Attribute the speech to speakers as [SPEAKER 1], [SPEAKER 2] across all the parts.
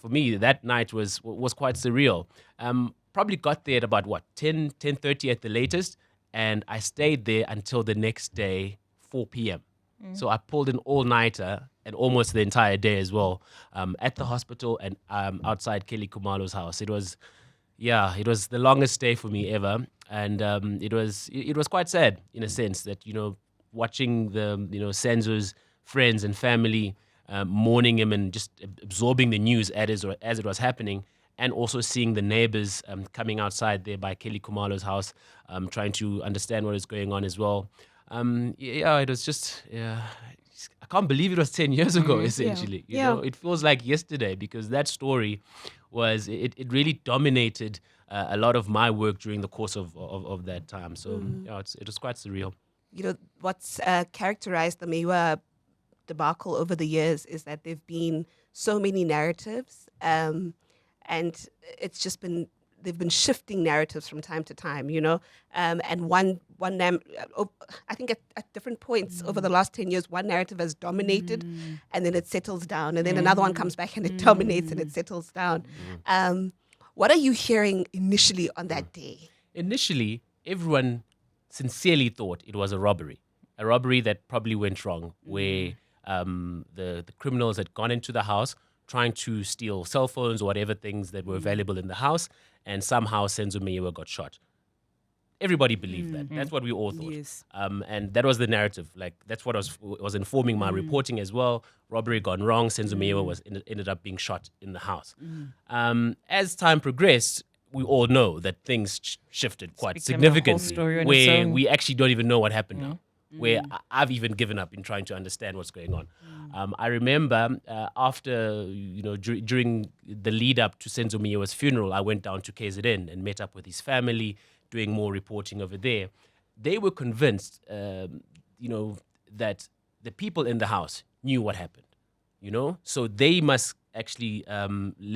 [SPEAKER 1] for me, that night was quite surreal. Probably got there at about 10:30 at the latest, and I stayed there until the next day, 4 p.m. So I pulled an all-nighter and almost the entire day as well, at the hospital and outside Kelly Kumalo's house. It was the longest day for me ever, and it was quite sad in a sense that watching the Senzo's friends and family mourning him and just absorbing the news as it was happening, and also seeing the neighbors coming outside there by Kelly Kumalo's house, trying to understand what is going on as well. It was just I can't believe it was 10 years ago, essentially. You know, it feels like yesterday because that story it really dominated a lot of my work during the course of that time. So it was quite surreal.
[SPEAKER 2] What's characterized the Meyiwa debacle over the years is that there've been so many narratives, and it's just been they've been shifting narratives from time to time, and I think at different points over the last 10 years, one narrative has dominated, and then it settles down, and then another one comes back and it dominates and it settles down. What are you hearing initially on that day?
[SPEAKER 1] Initially, everyone sincerely thought it was a robbery that probably went wrong, where the criminals had gone into the house trying to steal cell phones or whatever things that were available in the house, and somehow Senzo Meyiwa got shot. Everybody believed that. That's what we all thought.
[SPEAKER 3] Yes.
[SPEAKER 1] And that was the narrative. Like, that's what was informing my reporting as well. Robbery gone wrong. Senzo Meyiwa ended up being shot in the house. As time progressed, we all know that things shifted quite significantly, where we actually don't even know what happened now. Where I've even given up in trying to understand what's going on. I remember after, during the lead up to Senzo Meyiwa's funeral, I went down to KZN and met up with his family, doing more reporting over there. They were convinced, that the people in the house knew what happened, So they must actually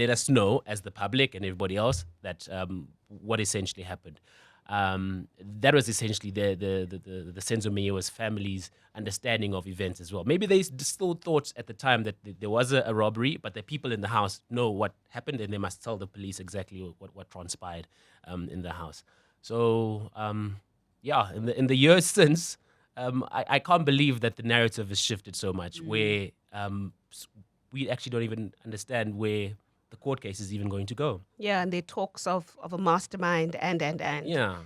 [SPEAKER 1] let us know, as the public and everybody else, that what essentially happened. That was essentially the Senzo Meyiwa's family's understanding of events as well. Maybe they still thought at the time that there was a robbery, but the people in the house know what happened and they must tell the police exactly what transpired in the house. So, in the years since, I can't believe that the narrative has shifted so much, where we actually don't even understand where the court case is even going to go.
[SPEAKER 2] Yeah, and there are talks of a mastermind and.
[SPEAKER 1] Yeah.